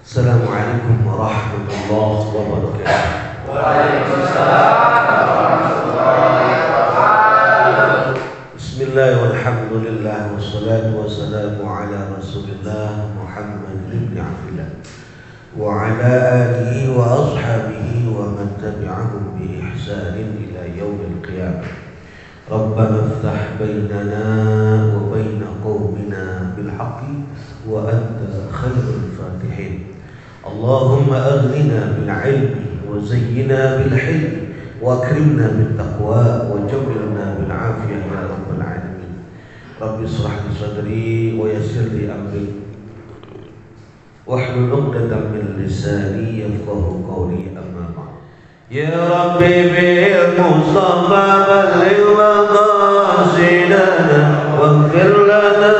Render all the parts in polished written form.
Assalamualaikum warahmatullahi wabarakatuh. Waalaikumsalam warahmatullahi wabarakatuh. Bismillah walhamdulillah wassalatu wassalamu ala Rasulillah Muhammad ibn Abdillah wa ala alihi wa ashabihi wa man tabi'ahum bi ihsanin ila yaumil qiyamah. Rabbana iftah bainana wa baina qaumina bil haqqi wa anta khairul fatihin. Allahumma aghnina bil ilmi wa zayyina bil hilmi wa akrimna bil taqwa wa jammilna bil afiyah ya rabbal alamin. Rabbi ishrah li sadri wa yassir li amri wahlul 'uqdatam min lisani yafqahu qawli amma ba'd. Ya Rabbi bil Mustafa balligh maqasidana waghfir lana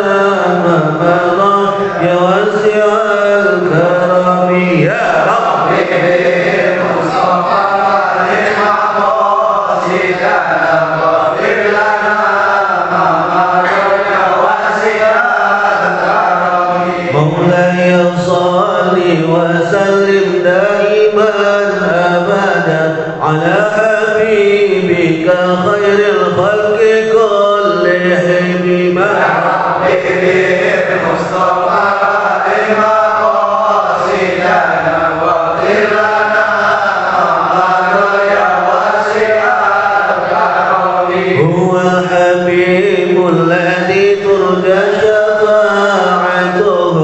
ma madha ya wasi'al karami. Ya Rabbi bil Mustafa balligh maqasidana waghfir lana ma madha ya wasi'al karami. Maulaya shalli wa sallim daiman على حبيبك خير الخلق كلهم مع حبيب المصطفى مقاصدنا واغفر لنا يا واسع الكرم. هو الحبيب الذي ترجى شفاعته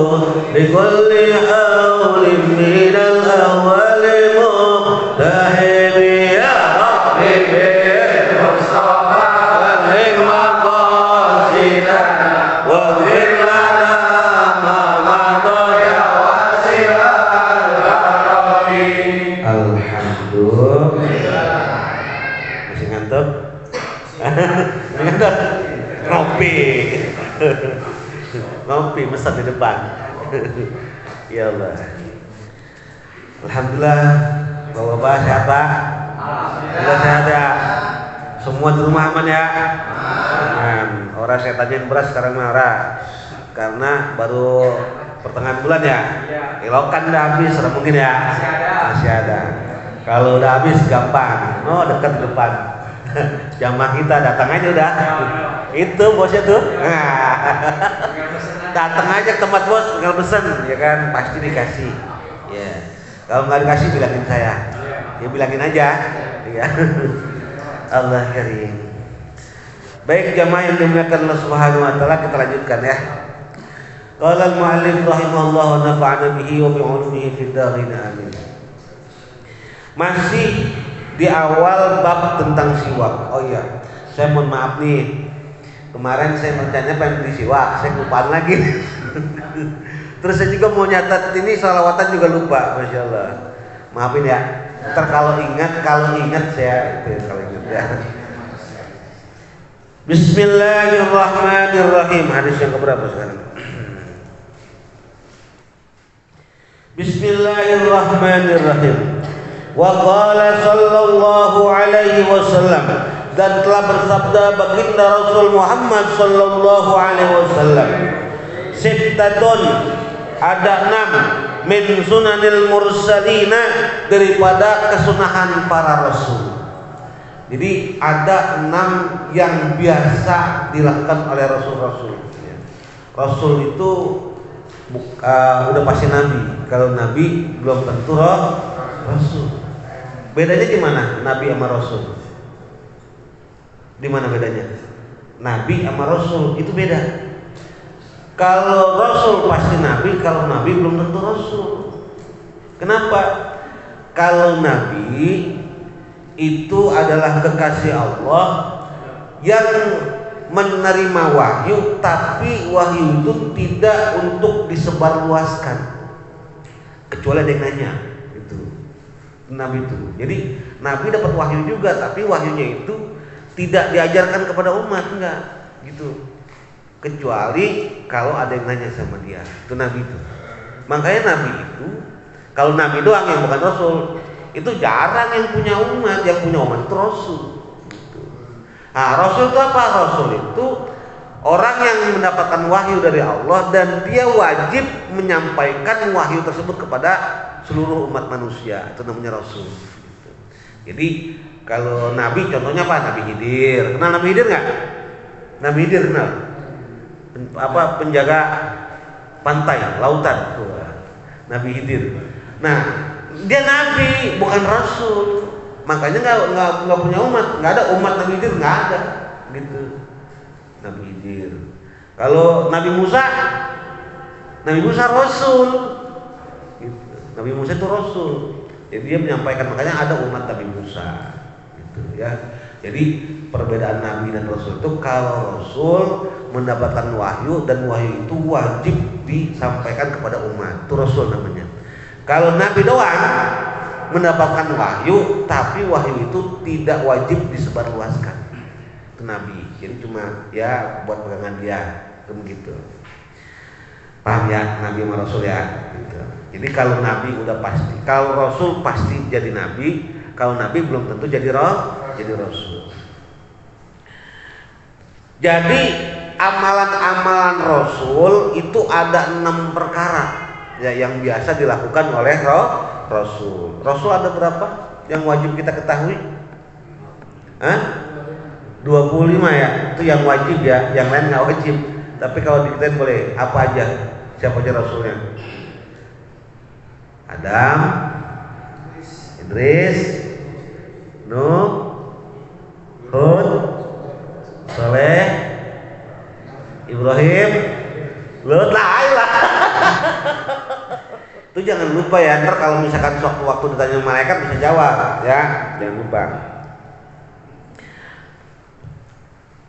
بكل حول من الأول مقتحم. Ngopi mesen di depan. Ya Allah. Alhamdulillah, Bapak-bapak sehat Pak? Alhamdulillah sehat ya. Semua di rumah aman ya? Aman. Orang saya tanyain beras sekarang marah karena baru pertengahan bulan ya. Ilokan udah habis, mungkin ya? Masih ada. Kalau udah habis gampang. Oh dekat di depan. Jamaah kita datang aja udah. Itu bosnya tuh. Nah. Datang aja ke tempat bos, tinggal pesen, ya kan pasti dikasih. Ya. Kalau nggak dikasih bilangin saya. Ya bilangin aja. Ya. Allah karim. Baik jamaah yang dimuliakan Allah Subhanahu wa taala, kita lanjutkan ya. Qala al-mu'allif rahimahullah wa nafa'ana bihi wa bi 'ulumihi fid darin amin. Masih di awal bab tentang siwak. Oh iya, saya mohon maaf nih. Kemarin saya rencananya pengen beli siwak, saya kelupaan lagi. Terus saya juga mau nyatat ini salawatan juga lupa, masya Allah. Maafin ya. Ntar kalau ingat saya itu kalau ingat ya. Bismillahirrahmanirrahim. Hadis yang keberapa sekarang? Bismillahirrahmanirrahim. Wa qala sallallahu alaihi wasallam, dan telah bersabda baginda Rasul Muhammad sallallahu alaihi wasallam, sittatun, ada 6 min sunanil mursalina, daripada kesunahan para rasul. Jadi ada 6 yang biasa dilakukan oleh rasul-rasul. Rasul itu udah pasti nabi. Kalau nabi belum tentu rasul. Bedanya di mana nabi sama rasul? Di mana bedanya? Nabi sama rasul itu beda. Kalau rasul pasti nabi, kalau nabi belum tentu rasul. Kenapa? Kalau nabi itu adalah kekasih Allah yang menerima wahyu, tapi wahyu itu tidak untuk disebarluaskan, kecuali ada yang nanya. Itu nabi itu. Jadi nabi dapat wahyu juga, tapi wahyunya itu tidak diajarkan kepada umat, enggak gitu, kecuali kalau ada yang nanya sama dia. Itu nabi itu. Makanya nabi itu, kalau nabi doang yang bukan rasul, itu jarang yang punya umat. Yang punya umat itu rasul gitu. Nah rasul itu apa? Rasul itu Orang yang mendapatkan wahyu dari Allah dan dia wajib menyampaikan wahyu tersebut kepada seluruh umat manusia, itu namanya Rasul. Jadi kalau Nabi contohnya apa? Nabi Khidir. Kenal Nabi Khidir nggak? Nabi Khidir kenal? Penjaga pantai, lautan. Nabi Khidir. Nah, dia Nabi, bukan Rasul. Makanya nggak punya umat, nggak ada umat Nabi Khidir, nggak ada, gitu. Nabi Khidir. Kalau Nabi Musa Rasul. Gitu. Nabi Musa itu Rasul. Jadi dia menyampaikan, makanya ada umat Nabi Musa. Gitu ya. Jadi perbedaan Nabi dan Rasul itu, kalau Rasul mendapatkan wahyu dan wahyu itu wajib disampaikan kepada umat, itu Rasul namanya. Kalau Nabi doang mendapatkan wahyu, tapi wahyu itu tidak wajib disebarluaskan. Itu Nabi. Jadi cuma ya buat pegangan dia, itu begitu. Paham ya, Nabi sama Rasul ya. Gitu. Jadi kalau Nabi udah pasti, kalau Rasul pasti jadi Nabi, kalau Nabi belum tentu jadi Rasul. Jadi amalan-amalan Rasul itu ada 6 perkara ya yang biasa dilakukan oleh Rasul. Rasul ada berapa yang wajib kita ketahui? 25 ya, itu yang wajib ya, yang lain nggak wajib. Tapi kalau diketahui boleh, apa aja? Siapa aja Rasulnya? Adam, Idris, Nuh, Hud, Saleh, Ibrahim, Lut, lah. Itu jangan lupa ya, ntar kalau misalkan waktu ditanya malaikat bisa jawab ya, jangan lupa.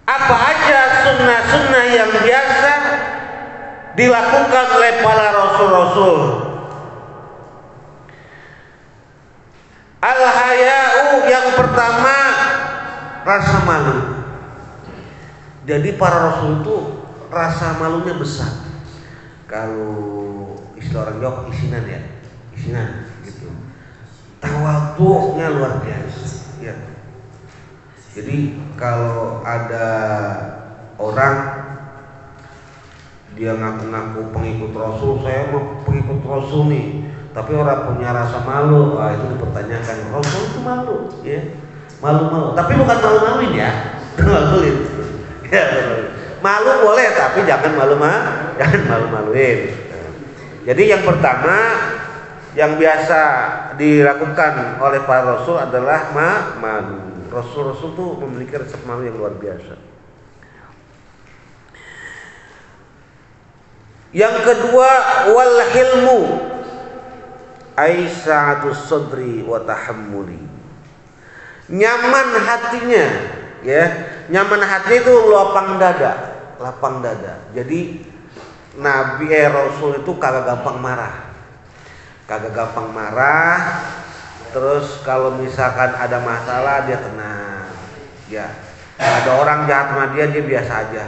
Apa aja sunnah-sunnah yang biasa dilakukan oleh para rasul-rasul? Al-haya'u, yang pertama rasa malu. Jadi para rasul itu rasa malunya besar. Kalau istilah orang Jawa isinan ya, isinan gitu. Tawadhu'nya luar biasa. Ya. Jadi kalau ada orang dia ngaku-ngaku pengikut Rasul, saya mau pengikut Rasul nih, tapi orang punya rasa malu, itu dipertanyakan. Rasul itu malu, ya, malu-malu. Tapi bukan malu-maluin ya, maluin. Ya, malu boleh, tapi jangan malu-maluin. Jadi yang pertama yang biasa dilakukan oleh para Rasul adalah malu. Rasul-rasul itu memiliki resep malu yang luar biasa. Yang kedua, wal hilmu, aisa'atus sadri wa tahammuli. Nyaman hatinya, ya. Nyaman hati itu lapang dada. Jadi Nabi Rasul itu kagak gampang marah. Terus kalau misalkan ada masalah dia tenang, ya. Ada orang jahat sama dia biasa aja.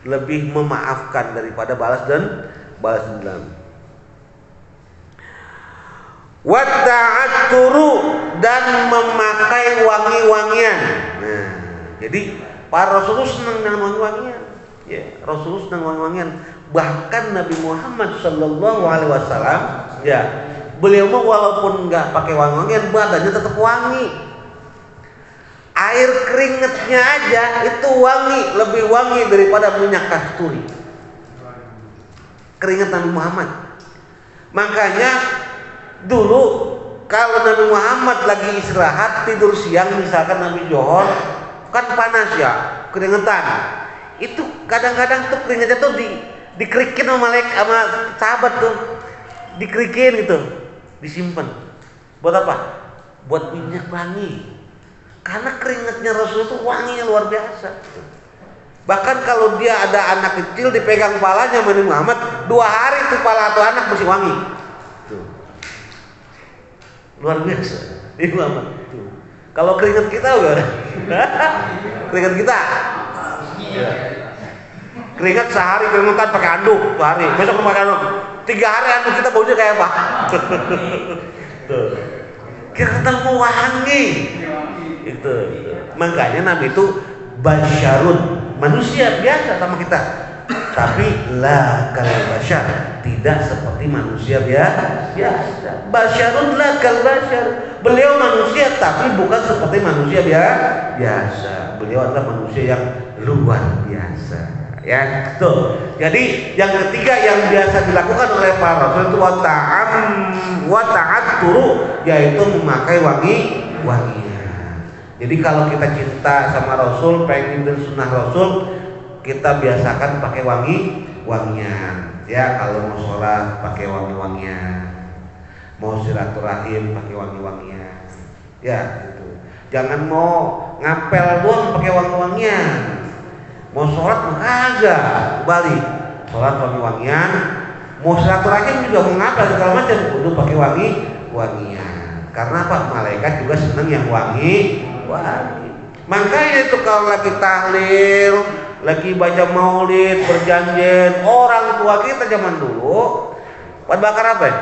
Lebih memaafkan daripada balas dendam. Wa ta'atturu, dan memakai wangi-wangian. Nah, jadi para Rasul senang dengan wangi-wangian. Ya, Rasul senang wangi-wangian. Bahkan Nabi Muhammad sallallahu alaihi wasallam, ya, beliau mah walaupun nggak pakai wangi-wangian, badannya tetap wangi. Air keringetnya aja itu wangi, lebih wangi daripada minyak kasturi. Keringet Nabi Muhammad. Makanya dulu kalau Nabi Muhammad lagi istirahat tidur siang, misalkan Nabi Johor, kan panas ya, keringetan. Itu kadang-kadang tuh keringetnya tuh dikerikin sama sahabat tuh, dikerikin gitu. Disimpan. Buat apa? Buat minyak wangi. Karena keringatnya Rasul itu wanginya luar biasa. Bahkan kalau dia ada anak kecil dipegang kepalanya Nabi Muhammad, 2 hari tuh kepala atau anak masih wangi. Tuh. Luar biasa. Nabi Muhammad. Tuh. Kalau keringat kita udah. Keringat kita. Ya. Keringat sehari keringetan pakai anduk, 2 hari. Besok pakai anduk. 3 hari anduk kita baunya kayak apa? Tuh. Keringetan mau wangi. Itu. Makanya Nabi itu basyarun, manusia biasa sama kita, tapi la kal basyar, tidak seperti manusia biasa. Basyarun la kal basyar, beliau manusia tapi bukan seperti manusia biasa. Beliau adalah manusia yang luar biasa, ya. Tuh. Jadi yang ketiga yang biasa dilakukan oleh para rasul itu wa ta'atturu, yaitu memakai wangian. Jadi kalau kita cinta sama Rasul, pengen sunnah Rasul, kita biasakan pakai wangian. Ya, kalau mau sholat pakai wangian, mau silaturahim pakai wangian. Ya, gitu. Jangan mau ngapel doang pakai wangian. Mau sholat mah kagak, balik. Sholat wangian, mau silaturahim juga mau ngapel segala macam, kudu pakai wangian. Karena apa? Malaikat juga senang yang wangi. Makanya itu kalau lagi tahlil, lagi baca maulid, berjanjian, orang tua kita zaman dulu buat bakar apa ya?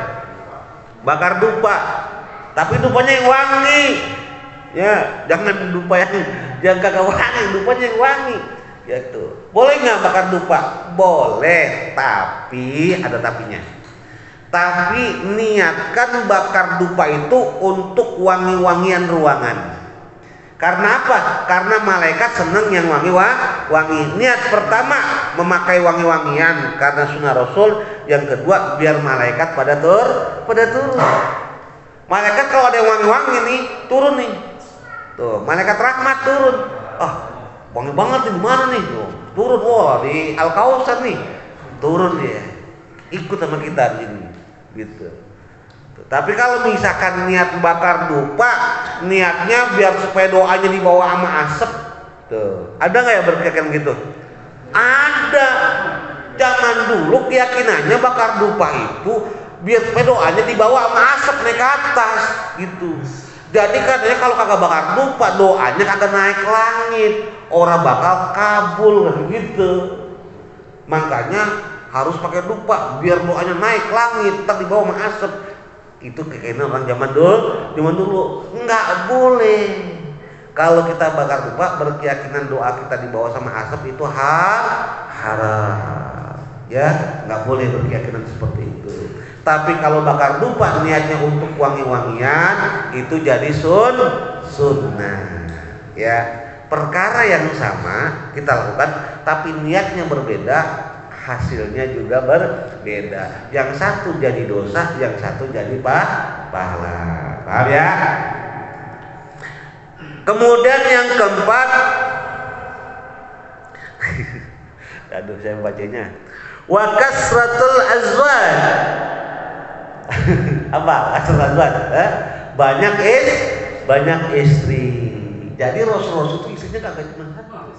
Bakar dupa. Tapi dupanya yang wangi. Ya, jangan dupa yang kagak wangi, dupanya yang wangi. Ya itu. Boleh nggak bakar dupa? Boleh, tapi ada tapinya. Tapi niatkan bakar dupa itu untuk wangi-wangian ruangan. Karena apa? Karena malaikat senang yang wangi. Niat pertama memakai wangi-wangian karena sunnah Rasul. Yang kedua biar malaikat pada turun. Malaikat kalau ada yang wangi-wangi nih turun nih. Tuh, malaikat rahmat turun. Wangi banget nih, mana nih? Tuh, turun, wah di Al-Kautsar nih. Turun dia. Ikut sama kita di sini. Gitu. Tapi kalau misalkan niat bakar dupa, niatnya biar supaya doanya dibawa sama asap, tuh ada nggak ya berkeyakinan gitu? Ada. Zaman dulu keyakinannya bakar dupa itu biar supaya doanya dibawa sama asap naik ke atas, gitu. Jadi katanya kalau kagak bakar dupa, doanya kagak naik langit, orang bakal kabul gitu. Makanya harus pakai dupa biar doanya naik langit, tak dibawa sama asap. Itu kayaknya orang zaman dulu nggak boleh. Kalau kita bakar dupa berkeyakinan doa kita dibawa sama asap itu haram. Ya, nggak boleh berkeyakinan seperti itu. Tapi kalau bakar dupa niatnya untuk wangi-wangian itu jadi sunnah. Ya, perkara yang sama kita lakukan, tapi niatnya berbeda. Hasilnya juga berbeda. Yang satu jadi dosa, yang satu jadi pahala. Paham ya? Kemudian yang keempat, aduh saya bacanya. Wa kasratul azwaj. Apa? Kasratul azwaj? Banyak istri. Jadi Rasul itu istrinya kagak cuma satu.